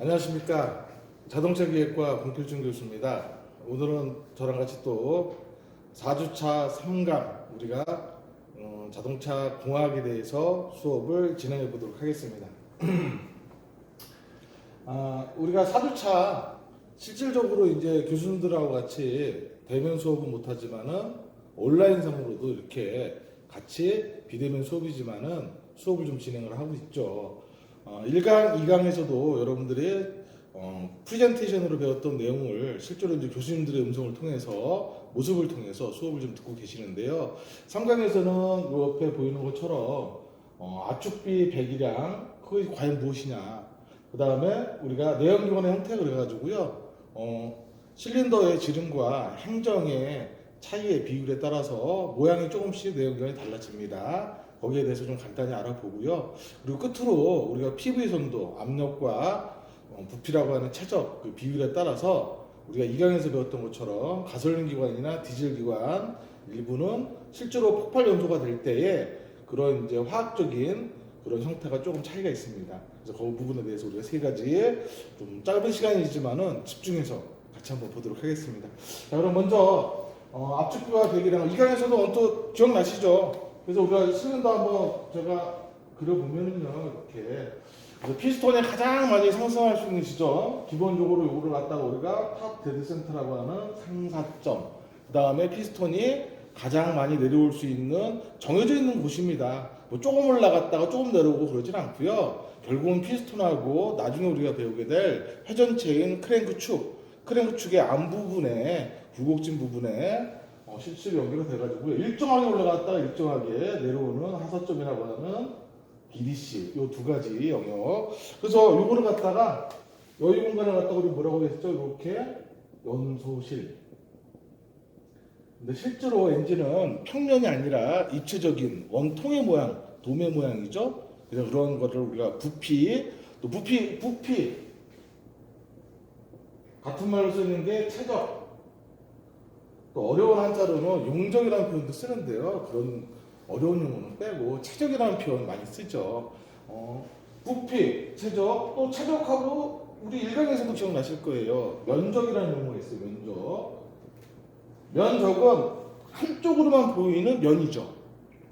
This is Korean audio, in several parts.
안녕하십니까. 자동차 기획과 공필준 교수입니다. 오늘은 저랑 같이 또 4주차 3강 우리가 자동차 공학에 대해서 수업을 진행해 보도록 하겠습니다. 우리가 4주차 실질적으로 이제 교수님들하고 같이 대면 수업은 못하지만은 온라인상으로도 이렇게 같이 비대면 수업이지만은 수업을 좀 진행을 하고 있죠. 1강, 2강에서도 여러분들이 프레젠테이션으로 배웠던 내용을 실제로 이제 교수님들의 음성을 통해서 모습을 통해서 수업을 좀 듣고 계시는데요. 3강에서는 요 옆에 보이는 것처럼 압축비 배기량 그것이 과연 무엇이냐, 그 다음에 우리가 내연기관의 형태를 해가지고요 실린더의 지름과 행정의 차이의 비율에 따라서 모양이 조금씩 내연기관이 달라집니다. 거기에 대해서 좀 간단히 알아보고요. 그리고 끝으로 우리가 PV 선도, 압력과 부피라고 하는 최적 그 비율에 따라서 우리가 2강에서 배웠던 것처럼 가솔린 기관이나 디젤 기관 일부는 실제로 폭발 연소가 될 때에 그런 이제 화학적인 그런 형태가 조금 차이가 있습니다. 그래서 그 부분에 대해서 우리가 세 가지 좀 짧은 시간이지만은 집중해서 같이 한번 보도록 하겠습니다. 자, 그럼 먼저 압축비와 배기량 2강에서도 언뜻 기억나시죠? 그래서 우리가 실린더 한번 제가 그려보면은요, 이렇게. 그래서 피스톤에 가장 많이 상승할 수 있는 지점, 기본적으로 요거를 갖다가 우리가 탑 데드 센터라고 하는 상사점, 그 다음에 피스톤이 가장 많이 내려올 수 있는 정해져 있는 곳입니다. 뭐 조금 올라갔다가 조금 내려오고 그러진 않고요. 결국은 피스톤하고 나중에 우리가 배우게 될 회전체인 크랭크 축의 앞부분에, 굴곡진 부분에 실질 연결이 돼가지고요. 일정하게 올라갔다가 일정하게 내려오는 하사점이라고 하는 BDC, 요 두 가지 영역. 그래서 요거를 갖다가 여유 공간을 갖다가 우리 뭐라고 했죠? 이렇게 연소실. 근데 실제로 엔진은 평면이 아니라 입체적인 원통의 모양, 도매 모양이죠. 그래서 그런 거를 우리가 부피, 또 부피 같은 말로 쓰는 게 최적. 또 어려운 한자로는 용적이라는 표현도 쓰는데요. 그런 어려운 용어는 빼고 최적이라는 표현 많이 쓰죠. 부피, 최적, 또 최적하고 우리 1강에서도 기억나실 거예요. 면적이라는 용어가 있어요. 면적은 한쪽으로만 보이는 면이죠.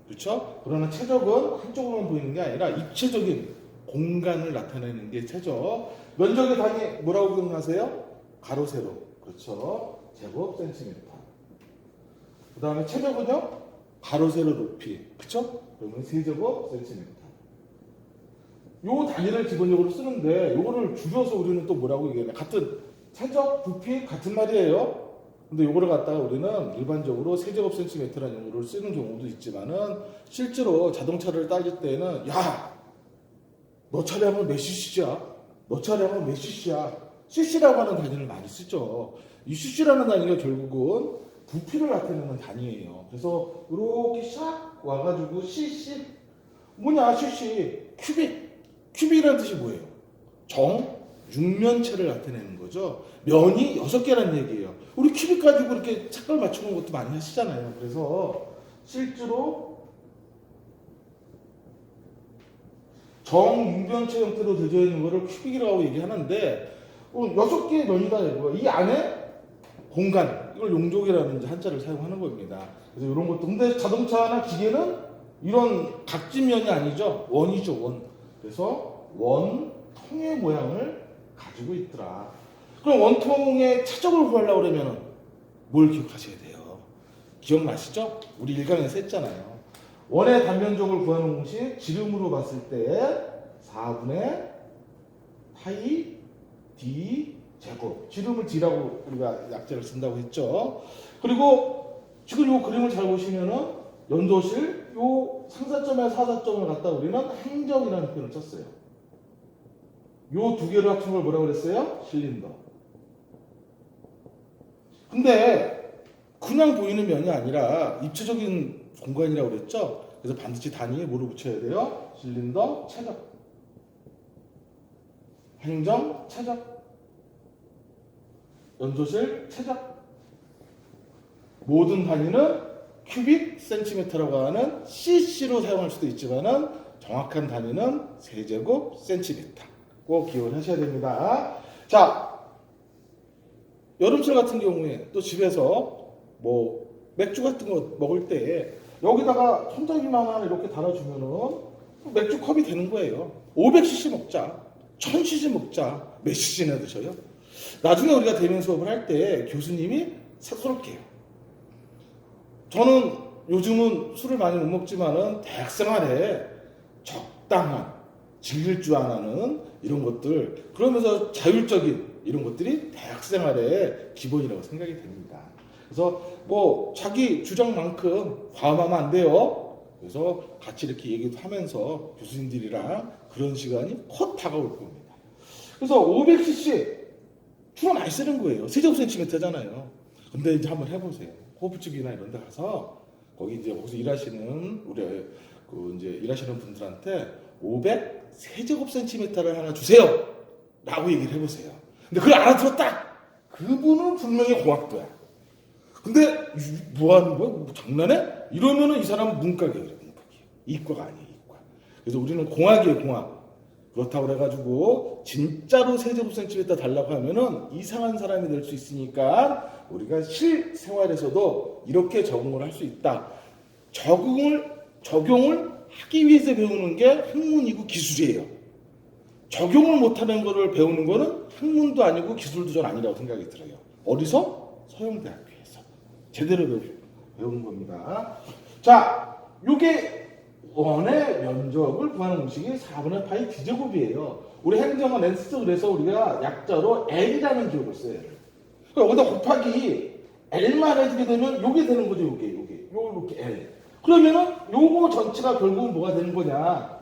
그렇죠? 그러나 최적은 한쪽으로만 보이는 게 아니라 입체적인 공간을 나타내는 게 최적. 면적의 단위 뭐라고 기억나세요? 가로, 세로. 그렇죠? 제곱 센티미터. 그 다음에 최적은요? 가로, 세로, 높이. 그쵸? 그러면 세제곱 센티미터. 요 단위를 기본적으로 쓰는데 요거를 줄여서 우리는 또 뭐라고 얘기하냐. 같은 최적, 부피 같은 말이에요. 근데 요거를 갖다가 우리는 일반적으로 세제곱 센티미터라는 용어를 쓰는 경우도 있지만은 실제로 자동차를 따질 때는 야! 너 차량은 몇 cc야? 너 차량은 몇 cc야? cc라고 하는 단위를 많이 쓰죠. 이 cc라는 단위가 결국은 부피를 나타내는 단위예요. 그래서 이렇게 샥 와가지고 cc 뭐냐 cc 큐빅이라는 뜻이 뭐예요? 육면체를 나타내는 거죠. 면이 6개라는 얘기예요. 우리 큐빅 가지고 이렇게 착각을 맞추는 것도 많이 하시잖아요. 그래서 실제로 정육면체 형태로 되어 있는 거를 큐빅이라고 얘기하는데 6개의 면이다 이거예요. 이 안에 공간, 이걸 용적이라는 한자를 사용하는 겁니다. 그래서 이런 것도, 근데 자동차나 기계는 이런 각진면이 아니죠. 원이죠, 원. 그래서 원통의 모양을 가지고 있더라. 그럼 원통의 최적을 구하려고 그러면 뭘 기억하셔야 돼요? 기억나시죠? 우리 1강에서 했잖아요. 원의 단면적을 구하는 공식, 지름으로 봤을 때 4분의 파이 D 제곱, 지름을 D라고 우리가 약자를 쓴다고 했죠. 그리고 지금 이 그림을 잘 보시면은 연소실 요 상사점에 사사점을 갖다 우리는 행정이라는 표현을 썼어요. 요 두 개를 합친 걸 뭐라고 그랬어요? 실린더. 근데 그냥 보이는 면이 아니라 입체적인 공간이라고 그랬죠. 그래서 반드시 단위에 뭐를 붙여야 돼요? 실린더 최적, 행정 최적, 연소실 최적. 모든 단위는 큐빅 센티미터라고 하는 cc로 사용할 수도 있지만은 정확한 단위는 세제곱 센티미터. 꼭 기억을 하셔야 됩니다. 자, 여름철 같은 경우에 또 집에서 뭐 맥주 같은 거 먹을 때 여기다가 손잡이만 이렇게 달아주면은 맥주 컵이 되는 거예요. 500cc 먹자, 1000cc 먹자, 몇 cc나 드셔요? 나중에 우리가 대면 수업을 할 때 교수님이 쏠게요. 저는 요즘은 술을 많이 못 먹지만은 대학생활에 적당한 즐길 줄 아는 이런 것들, 그러면서 자율적인 이런 것들이 대학생활의 기본이라고 생각이 됩니다. 그래서 뭐 자기 주장만큼 과음하면 안 돼요. 그래서 같이 이렇게 얘기도 하면서 교수님들이랑 그런 시간이 곧 다가올 겁니다. 그래서 500cc 추가 많이 쓰는 거예요. 세제곱센티미터잖아요. 근데 이제 한번 해보세요. 호프집이나 이런 데 가서 거기 이제 거기서 일하시는 우리 이제 일하시는 분들한테 500 세제곱센티미터를 하나 주세요 라고 얘기를 해보세요. 근데 그걸 알아들었다, 그분은 분명히 공학도야. 근데 뭐 하는 거야? 뭐 장난해? 이러면은 이 사람은 문과계예요. 문과계. 이과가 아니에요. 이과. 그래서 우리는 공학이에요. 공학. 그렇다고 그래가지고 진짜로 세제곱센티미터 달라고 하면은 이상한 사람이 될 수 있으니까 우리가 실생활에서도 이렇게 적응을 할 수 있다. 적용을 하기 위해서 배우는 게 학문이고 기술이에요. 적용을 못하는 거를 배우는 거는 학문도 아니고 기술도 전 아니라고 생각이 들어요. 어디서? 서영대학교에서 제대로 배우는 겁니다. 자, 요게 원의 면적을 구하는 공식이 4분의 파이 D제곱이에요. 우리 행정은 N스, 그래서 우리가 약자로 L이라는 기억을 써요. L. 여기다 곱하기 L만 해주게 되면 요게 되는 거죠. 요게 L. 그러면은 요거 전체가 결국은 뭐가 되는 거냐?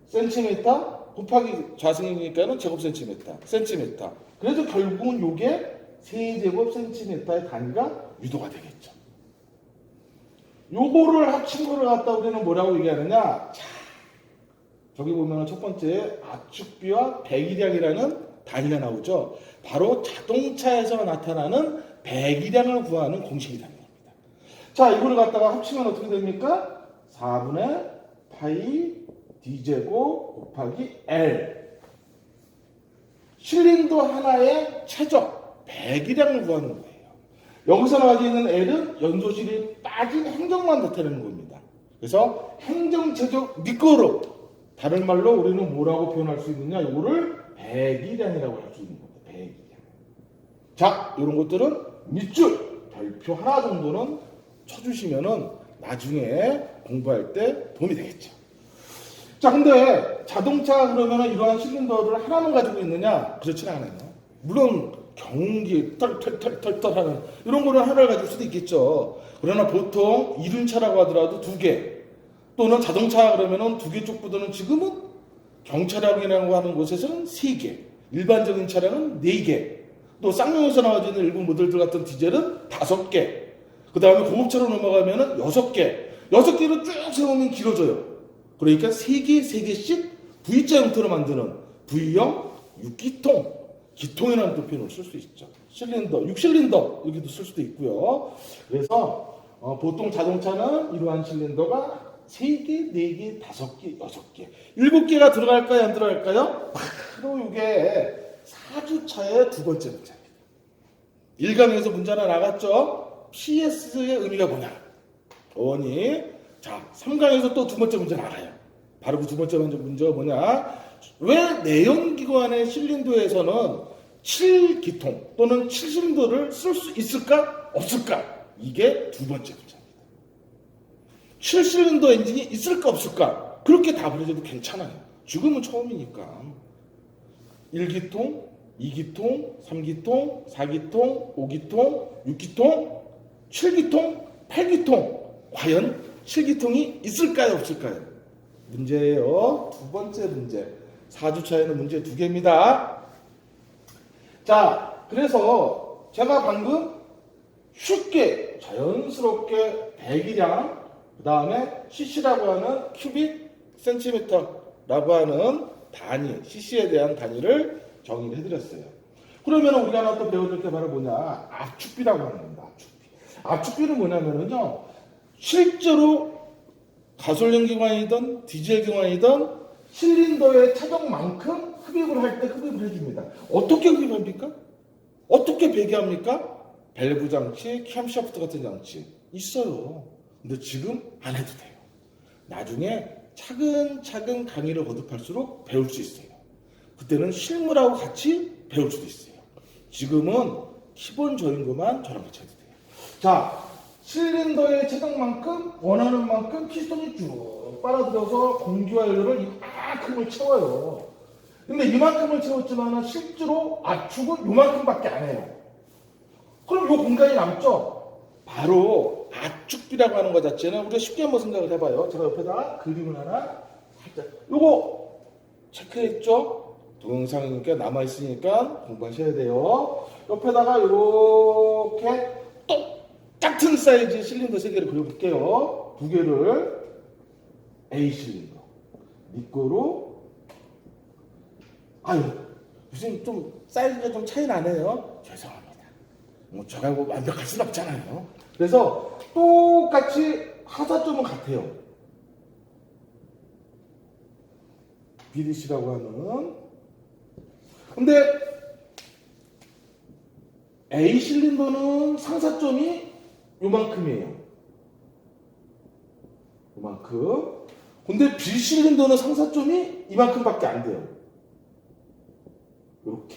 센티미터 곱하기 좌승이니까는 제곱센티미터, 센티미터. 그래서 결국은 요게 세제곱센티미터의 단위가 유도가 되겠죠. 요거를 합친 거를 갖다 우리는 뭐라고 얘기하느냐? 자, 저기 보면 첫 번째 압축비와 배기량이라는 단위가 나오죠. 바로 자동차에서 나타나는 배기량을 구하는 공식이 되는 겁니다. 자, 이거를 갖다가 합치면 어떻게 됩니까? 4분의 파이 D제곱 곱하기 L. 실린더 하나의 최적 배기량을 구하는 거예요. 여기서 나와 있는 L은 연소실이 빠진 행정만 나타내는 겁니다. 그래서 행정체적 미끄러. 다른 말로 우리는 뭐라고 표현할 수 있느냐? 이거를 배기량이라고 할 수 있는 겁니다. 배기량. 자, 이런 것들은 밑줄 별표 하나 정도는 쳐주시면은 나중에 공부할 때 도움이 되겠죠. 자, 근데 자동차 그러면은 이러한 실린더를 하나만 가지고 있느냐? 그렇지는 않아요. 물론 경운기 털털털털 하는 이런 거는 하나를 가질 수도 있겠죠. 그러나 보통 이륜차라고 하더라도 2개, 또는 자동차 그러면은 2개 쪽보다는 지금은 경차량이라고 하는 곳에서는 3개, 일반적인 차량은 4개, 또 쌍용에서 나와지는 일부 모델들 같은 디젤은 5개, 그 다음에 고급차로 넘어가면은 6개, 6개를 쭉 세우면 길어져요. 그러니까 3개씩 V자 형태로 만드는 V형 6기통, 기통이라는 또 표현을 쓸 수 있죠. 실린더, 6실린더 이렇게도 쓸 수도 있고요. 그래서 보통 자동차는 이러한 실린더가 3개, 4개, 5개, 6개, 7개가 들어갈까요? 안 들어갈까요? 바로 이게 4주차의 두 번째 문제입니다. 1강에서 문제 하나 나갔죠? PS의 의미가 뭐냐? 어원이. 자, 3강에서 또 두 번째 문제 나가요. 바로 그 두 번째 문제가 뭐냐? 왜 내연기관의 실린더에서는 7기통 또는 7실린더를 쓸 수 있을까? 없을까? 이게 두 번째 문제입니다. 7실린더 엔진이 있을까? 없을까? 그렇게 답을 해줘도 괜찮아요. 지금은 처음이니까. 1기통, 2기통, 3기통, 4기통, 5기통, 6기통, 7기통, 8기통. 과연 7기통이 있을까요? 없을까요? 문제예요. 두 번째 문제. 4주차에는 문제 2개입니다. 자, 그래서 제가 방금 쉽게 자연스럽게 배기량, 그 다음에 cc라고 하는 큐빅 센티미터라고 하는 단위, cc에 대한 단위를 정의를 해드렸어요. 그러면 우리가 하나 또 배워줄 게 바로 뭐냐? 압축비라고 하는 겁니다. 압축비는 뭐냐면요, 실제로 가솔린 기관이든 디젤 기관이든 실린더의 차적만큼 흡입을 할 때 흡입을 해줍니다. 어떻게 흡입합니까? 어떻게 배기합니까? 밸브 장치, 캠샤프트 같은 장치 있어요. 근데 지금 안 해도 돼요. 나중에 차근차근 강의를 거듭할수록 배울 수 있어요. 그때는 실무라고 같이 배울 수도 있어요. 지금은 기본적인 것만 저랑 같이 해도 돼요. 자, 실린더의 체중만큼 원하는 만큼 피스톤이 쭉 빨아들여서 공기와 연료를 이만큼을 채워요. 근데 이만큼을 채웠지만 실제로 압축은 이만큼밖에 안 해요. 그럼 이 공간이 남죠? 바로 압축비라고 하는 것 자체는 우리가 쉽게 한번 생각을 해봐요. 제가 옆에다가 그림을 하나 살짝 요거 체크했죠? 동영상이니까 남아있으니까 공부하셔야 돼요. 옆에다가 이렇게 똑같은 사이즈의 실린더 3개를 그려볼게요. 2개를 A 실린더 니 거로 아유 무슨 좀 사이즈가 좀 차이 나네요. 죄송합니다. 뭐 저하고 완벽할 순 없잖아요. 그래서 똑같이 하사점은 같아요. BDC라고 하는. 근데 A 실린더는 상사점이 요만큼이에요. 요만큼. 근데 B 실린더는 상사점이 이만큼밖에 안 돼요. 이렇게.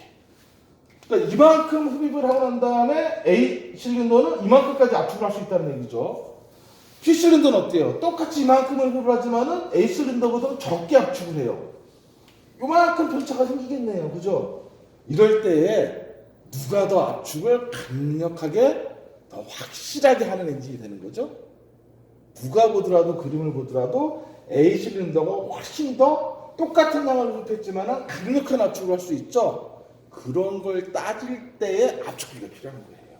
그러니까 이만큼 흡입을 하고 난 다음에 A 실린더는 이만큼까지 압축을 할 수 있다는 얘기죠. B 실린더는 어때요? 똑같이 이만큼을 흡입을 하지만은 A 실린더보다는 적게 압축을 해요. 요만큼 편차가 생기겠네요. 그죠? 이럴 때에 누가 더 압축을 강력하게 더 확실하게 하는 엔진이 되는 거죠? 누가 보더라도 그림을 보더라도 A 실린더가 훨씬 더 똑같은 양을 흡입했지만 강력한 압축을 할 수 있죠? 그런 걸 따질 때에 압축비가 필요한 거예요.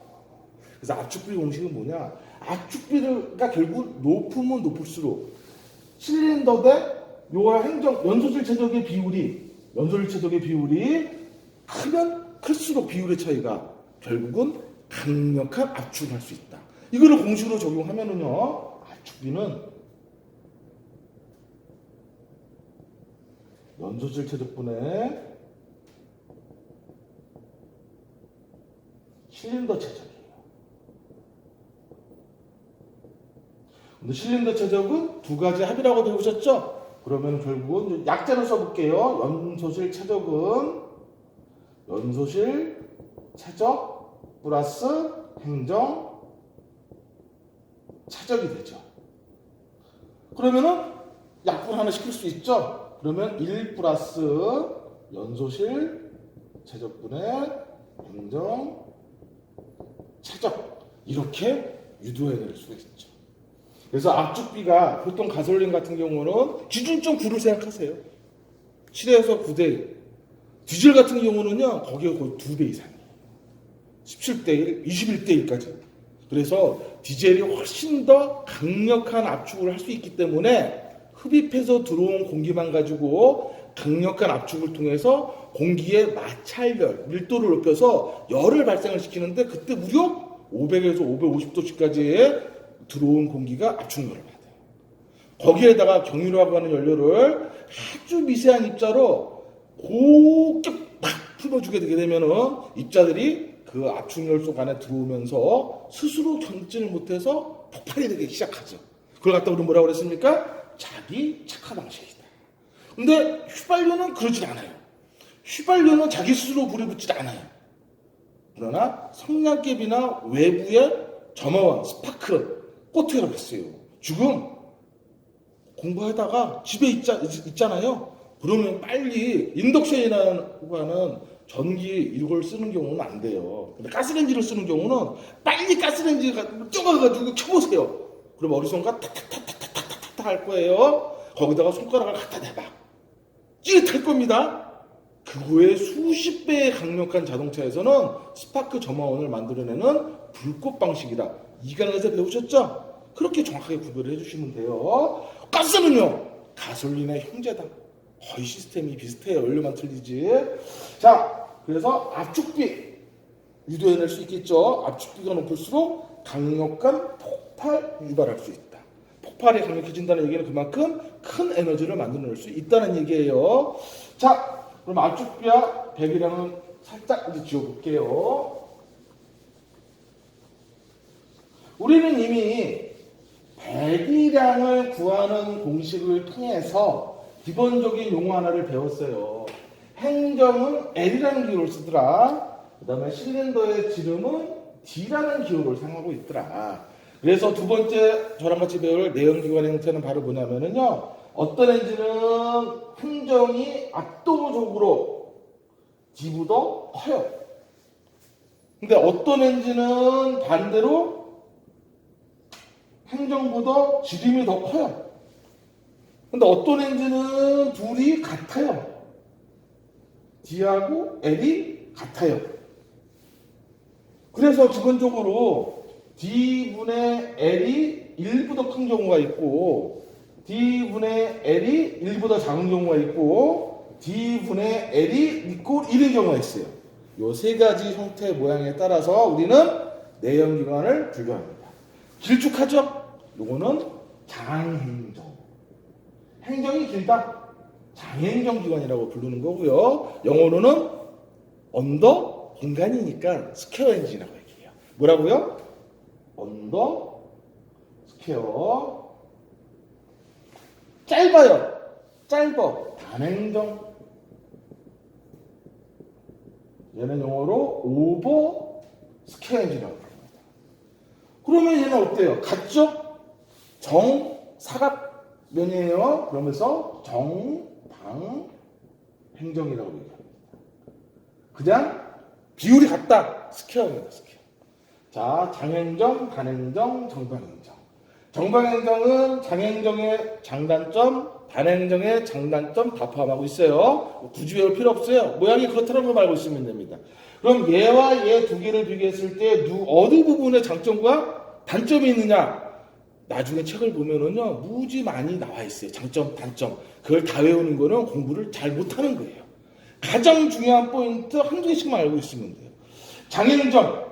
그래서 압축비 공식은 뭐냐? 압축비가 결국 높으면 높을수록 실린더 대 요 행정 연소실 최적의 비율이 크면 클수록 비율의 차이가 결국은 강력한 압축을 할 수 있다. 이거를 공식으로 적용하면은요, 압축비는 연소실 최적분의 실린더 최적이에요. 근데 실린더 최적은 두 가지 합이라고 배우셨죠? 그러면 결국은 약자를 써볼게요. 연소실 최적은 연소실 최적 플러스 행정 최적이 되죠. 그러면은 약분 하나 시킬 수 있죠. 그러면 1 플러스 연소실 최적분의 행정 최적 이렇게 유도해낼 수가 있죠. 그래서 압축비가 보통 가솔린 같은 경우는 기준점 9를 생각하세요. 7에서 9대1. 디젤 같은 경우는요, 거기에 거의 2배 이상이에요. 17대1, 21대1까지. 그래서 디젤이 훨씬 더 강력한 압축을 할 수 있기 때문에 흡입해서 들어온 공기만 가지고 강력한 압축을 통해서 공기의 마찰열, 밀도를 높여서 열을 발생을 시키는데 그때 무려 500에서 550도씨까지의 들어온 공기가 압축열을 받아요. 거기에다가 경유라고 하는 연료를 아주 미세한 입자로 곱게 팍 풀어주게 되게 되면은 입자들이 그 압축열 속 안에 들어오면서 스스로 견디지를 못해서 폭발이 되기 시작하죠. 그걸 갖다 우리 뭐라고 그랬습니까? 자기 착화 방식이다. 근데 휘발유는 그러질 않아요. 휘발유는 자기 스스로 불이 붙지 않아요. 그러나 성냥개비나 외부의 점화원, 스파크, 꼬투리라고 했어요. 지금 공부하다가 집에 있잖아요. 그러면 빨리 인덕션이라고 하는 전기 이걸 쓰는 경우는 안 돼요. 근데 가스레인지를 쓰는 경우는 빨리 가스레인지가 뛰어가가지고 켜보세요. 그럼 어리선가 탁탁탁탁탁탁탁 할 거예요. 거기다가 손가락을 갖다 대봐. 찌릿할 겁니다. 그거의 수십 배의 강력한 자동차에서는 스파크 점화원을 만들어내는 불꽃 방식이다. 이강에서 배우셨죠? 그렇게 정확하게 구별을 해주시면 돼요. 가스는요, 가솔린의 형제다. 거의 시스템이 비슷해요. 연료만 틀리지. 자, 그래서 압축비 유도해낼 수 있겠죠. 압축비가 높을수록 강력한 폭발 유발할 수 있다. 폭발이 강력해진다는 얘기는 그만큼 큰 에너지를 만들어낼 수 있다는 얘기예요. 자, 그럼 압축비와 배기량은 살짝 이제 지워볼게요. 우리는 이미 배기량을 구하는 공식을 통해서 기본적인 용어 하나를 배웠어요. 행정은 L이라는 기호를 쓰더라. 그 다음에 실린더의 지름은 D라는 기호를 사용하고 있더라. 그래서 두 번째 저랑 같이 배울 내연기관의 형태는 바로 뭐냐면요. 어떤 엔진은 행정이 압도적으로 D보다 커요. 근데 어떤 엔진은 반대로 행정보다 지름이 더 커요. 근데 어떤 엔진은 둘이 같아요. D하고 L이 같아요. 그래서 기본적으로 D분의 L이 1보다 큰 경우가 있고 D분의 L이 1보다 작은 경우가 있고 D분의 L이 이꼴 1인 경우가 있어요. 이 세 가지 형태의 모양에 따라서 우리는 내연기관을 분류합니다. 길쭉하죠? 요거는 장행정. 행정이 길다. 장행정기관이라고 부르는 거고요. 영어로는 언더 공간이니까 스퀘어 엔진이라고 얘기해요. 뭐라고요? 언더 스퀘어. 짧아요. 짧아. 단행정. 얘는 영어로 오버 스퀘어 엔진이라고 부릅니다. 그러면 얘는 어때요? 같죠? 정사각면이에요. 그러면서 정방행정이라고 얘기합니다. 그냥 비율이 같다. 스퀘어입니다. 스퀘어. 자, 장행정, 단행정, 정방행정. 정방행정은 장행정의 장단점, 단행정의 장단점 다 포함하고 있어요. 굳이 외울 필요 없어요. 모양이 그렇다는 걸 알고 있으면 됩니다. 그럼 얘와 얘 두 개를 비교했을 때 어디 부분에 장점과 단점이 있느냐? 나중에 책을 보면은요, 무지 많이 나와 있어요. 장점, 단점. 그걸 다 외우는 거는 공부를 잘 못하는 거예요. 가장 중요한 포인트 한두 개씩만 알고 있으면 돼요. 장행정.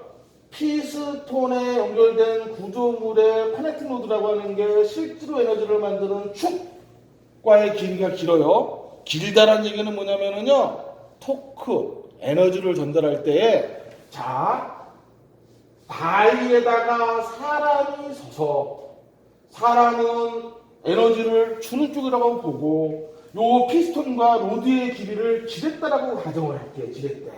피스톤에 연결된 구조물의 커넥팅 로드라고 하는 게 실제로 에너지를 만드는 축과의 길이가 길어요. 길다란 얘기는 뭐냐면은요, 토크, 에너지를 전달할 때에, 자, 바위에다가 사람이 서서, 사람은 에너지를 주는 쪽이라고 보고, 요 피스톤과 로드의 길이를 지렛대라고 가정을 할게요. 지렛대.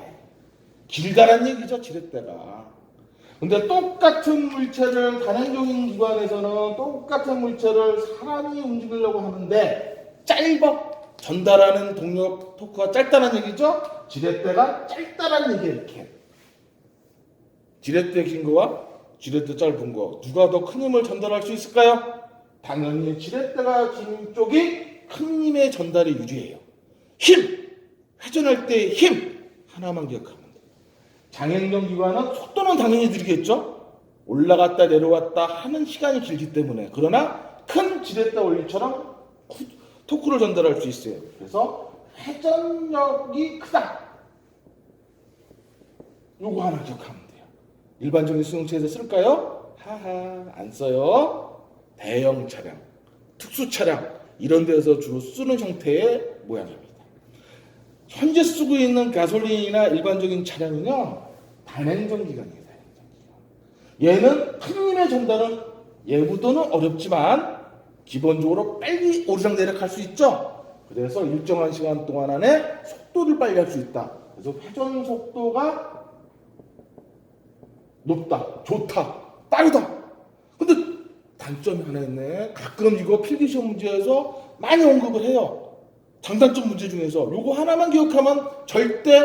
길다란 얘기죠, 지렛대가. 근데 똑같은 물체를 단행적인 기관에서는 똑같은 물체를 사람이 움직이려고 하는데 짧아. 전달하는 동력 토크가 짧다는 얘기죠. 지렛대가 짧다는 얘기예요. 이렇게. 지렛대 긴 거와 지렛대 짧은 거 누가 더 큰 힘을 전달할 수 있을까요? 당연히 지렛대가 긴 쪽이 큰 힘의 전달이 유리해요. 힘! 회전할 때 힘! 하나만 기억하면 돼요. 장행정 기관은 속도는 당연히 느리겠죠? 올라갔다 내려왔다 하는 시간이 길기 때문에. 그러나 큰 지렛대 원리처럼 토크를 전달할 수 있어요. 그래서 회전력이 크다. 요거 하나 기억하면 돼요. 일반적인 수용체에서 쓸까요? 하하, 안 써요. 대형 차량, 특수 차량 이런 데서 주로 쓰는 형태의 모양입니다. 현재 쓰고 있는 가솔린이나 일반적인 차량은요, 단행정 기관이에요. 얘는 큰 힘의 전달은 얘보다는 어렵지만 기본적으로 빨리 오르락내리락 할 수 있죠. 그래서 일정한 시간 동안 안에 속도를 빨리 할 수 있다. 그래서 회전 속도가 높다, 좋다, 빠르다. 근데 단점이 하나 있네. 가끔 이거 필기시험 문제에서 많이 언급을 해요. 장단점 문제 중에서 요거 하나만 기억하면 절대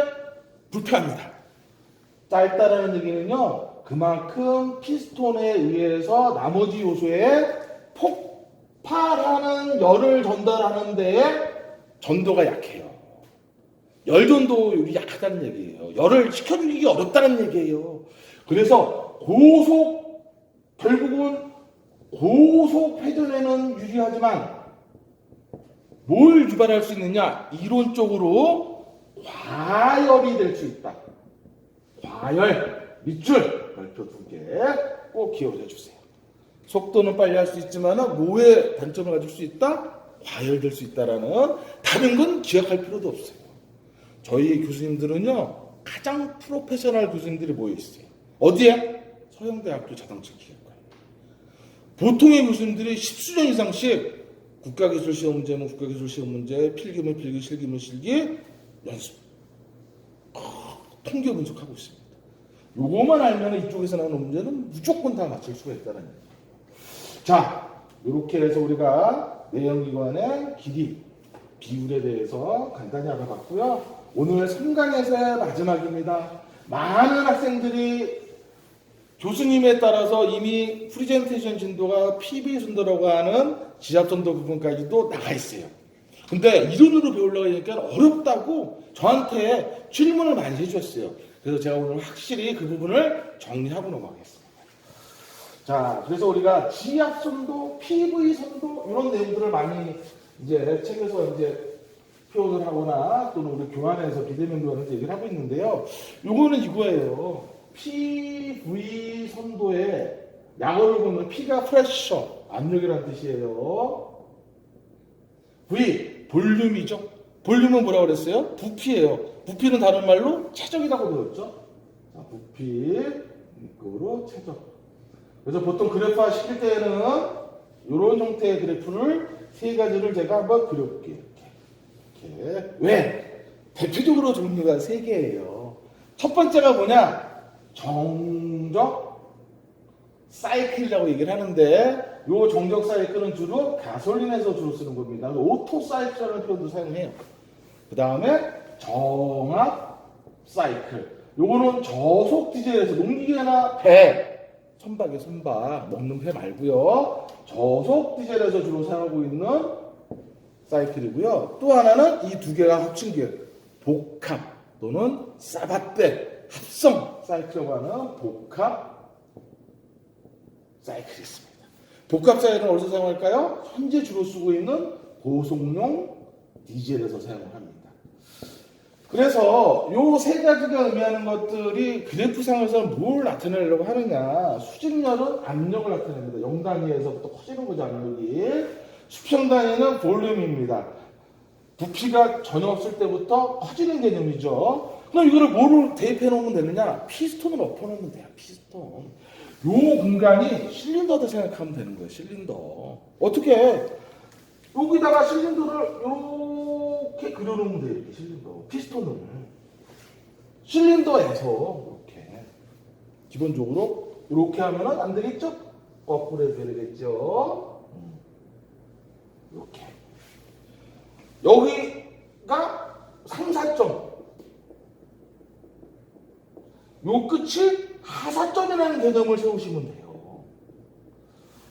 불편합니다. 짧다라는 얘기는요, 그만큼 피스톤에 의해서 나머지 요소에 폭발하는 열을 전달하는 데에 전도가 약해요. 열 전도율이 약하다는 얘기예요. 열을 식혀주기 어렵다는 얘기예요. 그래서 결국은 고속 회전에는 유리하지만 뭘 유발할 수 있느냐? 이론적으로 과열이 될 수 있다. 과열, 밑줄, 별표 2개 꼭 기억해 주세요. 속도는 빨리 할 수 있지만 뭐에 단점을 가질 수 있다? 과열될 수 있다라는 다른 건 기억할 필요도 없어요. 저희 교수님들은요 가장 프로페셔널 교수님들이 모여 있어요. 어디에? 서영대학교 자동차 기계과에. 보통의 교수님들이 10수년 이상씩 국가기술 시험 문제면 국가기술 시험 문제, 필기면 필기, 실기면 실기 연습, 통계 분석하고 있습니다. 요거만 알면 이쪽에서 나오는 문제는 무조건 다 맞출 수가 있다는 얘기예요. 자, 이렇게 해서 우리가 내연기관의 길이, 비율에 대해서 간단히 알아봤고요. 오늘 3강에서의 마지막입니다. 많은 학생들이 교수님에 따라서 이미 프리젠테이션 진도가 PB 순도라고 하는 지압선도 부분까지도 나가 있어요. 근데 이론으로 배우려고 하니까 어렵다고 저한테 질문을 많이 해주셨어요. 그래서 제가 오늘 확실히 그 부분을 정리하고 넘어가겠습니다. 자, 그래서 우리가 지압선도, PV 선도 이런 내용들을 많이 이제 책에서 이제 표현을 하거나 또는 우리 교환에서 비대면 교환에서 얘기를 하고 있는데요. 요거는 이거예요. PV 선도의 약어를 보면 P가 프레셔, 압력이라는 뜻이에요. V, 볼륨이죠. 볼륨은 뭐라고 그랬어요? 부피예요. 부피는 다른 말로 최적이라고 배웠죠. 자, 부피, 이거로 최적. 그래서 보통 그래프화 시킬 때는 이런 형태의 그래프를 세 가지를 제가 한번 그려볼게요. 이렇게. 왜? 대표적으로 종류가 세 개예요. 첫 번째가 뭐냐? 정적 사이클이라고 얘기를 하는데 이 정적 사이클은 주로 가솔린에서 주로 쓰는 겁니다. 오토 사이클이라는 표현도 사용해요. 그 다음에 정압 사이클. 요거는 저속 디젤에서 농기계나 배, 선박이에요, 선박. 먹는 배 말고요. 저속 디젤에서 주로 사용하고 있는 사이클이고요. 또 하나는 이 두 개가 합친 게 복합 또는 사바떼 합성 사이클이라고 하는 복합 사이클이 있습니다. 복합 사이클은 어디서 사용할까요? 현재 주로 쓰고 있는 고속용 디젤에서 사용을 합니다. 그래서 요 세 가지가 의미하는 것들이 그래프상에서는 뭘 나타내려고 하느냐. 수직열은 압력을 나타냅니다. 0단위에서부터 커지는 거죠, 압력이. 수평 단위는 볼륨입니다. 부피가 전혀 없을 때부터 커지는 개념이죠. 그럼 이거를 뭐로 대입해 놓으면 되느냐? 피스톤을 엎어 놓으면 돼요. 피스톤. 요 공간이 실린더다 생각하면 되는 거예요. 실린더. 어떻게? 여기다가 실린더를 이렇게 그려놓으면 돼요. 이렇게 실린더. 피스톤을. 실린더에서 이렇게 기본적으로 이렇게 하면은 안 되겠죠? 거꾸로 해야 되겠죠? 이렇게. 여기가 상사점. 요 끝이 하사점이라는 개념을 세우시면 돼요.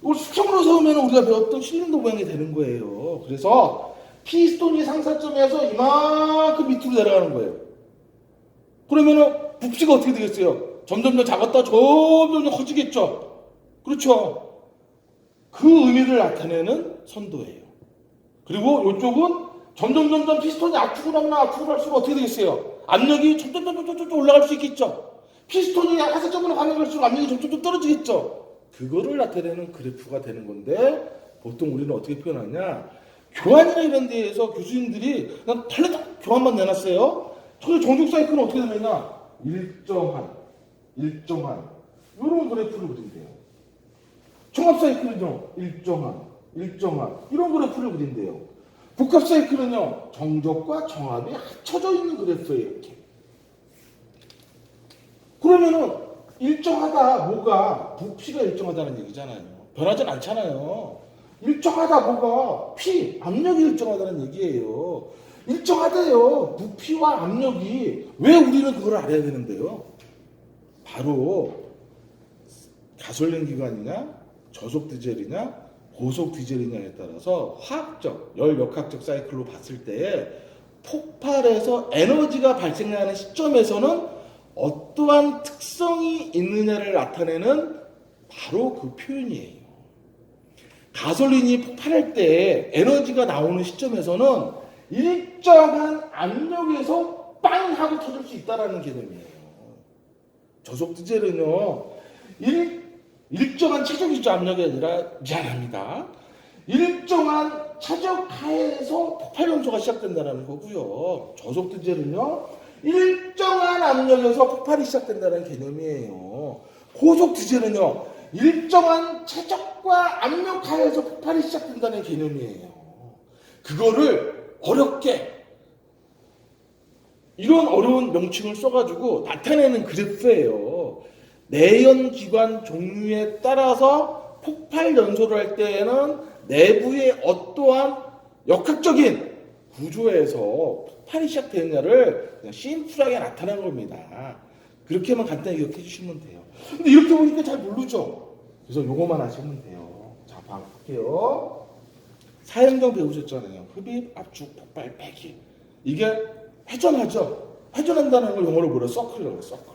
이걸 수평으로 세우면 우리가 배웠던 실린더 모양이 되는 거예요. 그래서 피스톤이 상사점에서 이만큼 밑으로 내려가는 거예요. 그러면은 부피가 어떻게 되겠어요? 점점 작았다 점점 커지겠죠. 그렇죠. 그 의미를 나타내는 선도예요. 그리고 이쪽은 점점 피스톤이 압축을 하면 압축을 할수록 어떻게 되겠어요? 압력이 점점 올라갈 수 있겠죠. 피스톤이 하사점으로 가는 갈수록 압력이 점점 떨어지겠죠. 그거를 나타내는 그래프가 되는 건데 보통 우리는 어떻게 표현하냐? 교환이나 이런 데에서 교수님들이 그냥 털레딱 교환만 내놨어요. 저기 정적 사이클은 어떻게 되느냐? 일정한 이런 그래프를 그린대요. 종합 사이클은요, 일정한 이런 그래프를 그린대요. 복합 사이클은요, 정적과 정합이 합쳐져 있는 그래프예요, 이렇게. 그러면은 일정하다 뭐가 부피가 일정하다는 얘기잖아요. 변하진 않잖아요. 일정하다 뭐가 압력이 일정하다는 얘기예요. 일정하대요. 부피와 압력이. 왜 우리는 그걸 알아야 되는데요? 바로 가솔린 기관이냐 저속 디젤이냐 고속 디젤이냐에 따라서 화학적, 열역학적 사이클로 봤을 때 폭발해서 에너지가 발생하는 시점에서는 어떠한 특성이 있느냐를 나타내는 바로 그 표현이에요. 가솔린이 폭발할 때 에너지가 나오는 시점에서는 일정한 압력에서 빵 하고 터질 수 있다는 개념이에요. 저속 디젤은요, 일정한 최적위치 압력이 아니라, 미안합니다. 일정한 최적하에서 폭발 연소가 시작된다는 거고요. 저속 디젤은요, 일정한 압력에서 폭발이 시작된다는 개념이에요. 고속 디젤은요, 일정한 최적과 압력 하에서 폭발이 시작된다는 개념이에요. 그거를 어렵게 이런 어려운 명칭을 써가지고 나타내는 그래프예요. 내연기관 종류에 따라서 폭발 연소를 할 때에는 내부의 어떠한 역학적인 구조에서 폭발이 시작되느냐를 그냥 심플하게 나타낸 겁니다. 그렇게만 간단히 기억해 주시면 돼요. 근데 이렇게 보니까 잘 모르죠? 그래서 요거만 하시면 돼요. 자, 볼게요. 사행정 배우셨잖아요. 흡입, 압축, 폭발, 배기. 이게 회전하죠? 회전한다는 걸 영어로 뭐라 서클이라고 해요. 서클.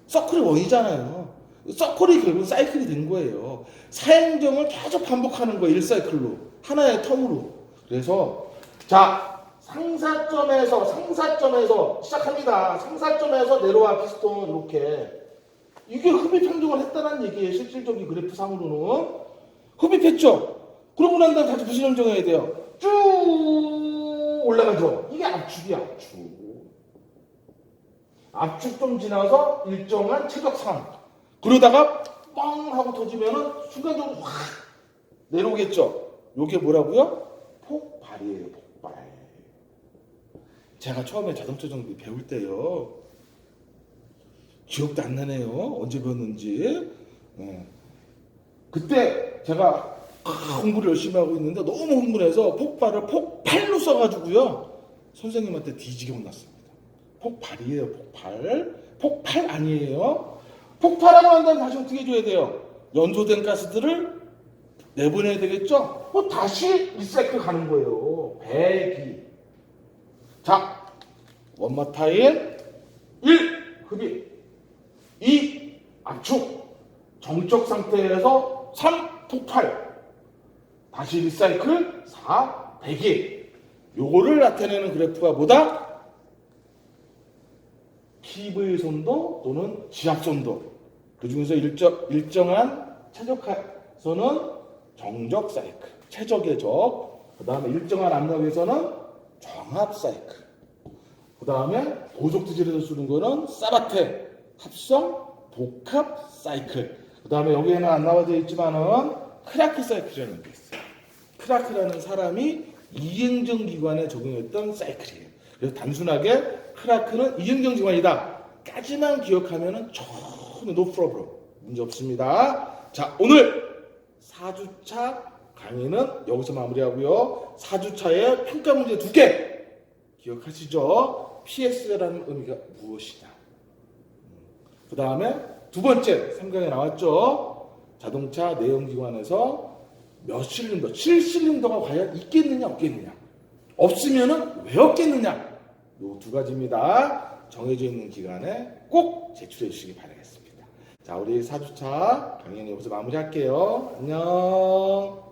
서클이 원이잖아요. 서클이 결국 사이클이 된 거예요. 사행정을 계속 반복하는 거예요. 1사이클로. 하나의 텀으로. 그래서 자, 상사점에서 시작합니다. 상사점에서 내려와 피스톤 이렇게. 이게 흡입 행동을 했다는 얘기예요. 실질적인 그래프상으로는. 흡입했죠? 그러고 난 다음에 다시 무슨 행동해야 돼요? 쭉 올라가죠. 이게 압축이야, 압축. 압축 좀 지나서 일정한 최적상. 그러다가 뻥 하고 터지면은 순간적으로 확 내려오겠죠. 요게 뭐라고요? 폭발이에요, 폭발. 제가 처음에 자동차 정비 배울 때요. 기억도 안 나네요. 언제 배웠는지. 네. 그때 제가 공부를 열심히 하고 있는데 너무 흥분해서 폭발을 폭발로 써가지고요. 선생님한테 뒤지게 혼났습니다. 폭발이에요, 폭발. 폭발 아니에요. 폭발하고 난 다음에 다시 어떻게 해줘야 돼요? 연소된 가스들을 내보내야 되겠죠? 다시 리사이클 가는 거예요. 배기. 자, 원마 타임. 1. 흡입. 2. 압축. 정적 상태에서 3. 폭발. 다시 리사이클. 4. 배기. 요거를 나타내는 그래프가 뭐다? PV 손도 또는 지압 손도. 그 중에서 일정한 최적에서는 정적 사이클, 최적의 적. 그 다음에 일정한 압력에서는 정합 사이클. 그 다음에 고속 디젤에서 쓰는 거는 사바테, 합성, 복합 사이클. 그 다음에 여기에는 안 나와져 있지만은 크라크 사이클이라는 게 있어요. 크라크라는 사람이 이행정 기관에 적용했던 사이클이에요. 그래서 단순하게 크라크는 이행정 기관이다 까지만 기억하면은 전혀 no problem. 문제 없습니다. 자, 오늘 4주차 강의는 여기서 마무리하고요. 4주차에 평가 문제 2개 기억하시죠? PS라는 의미가 무엇이냐. 그 다음에 두 번째 3강에 나왔죠. 자동차 내연기관에서 몇 실린더, 7실린더가 과연 있겠느냐 없겠느냐. 없으면은 왜 없겠느냐. 요 두 가지입니다. 정해져 있는 기간에 꼭 제출해 주시기 바라겠습니다. 자, 우리 4주차 강의는 여기서 마무리할게요. 안녕.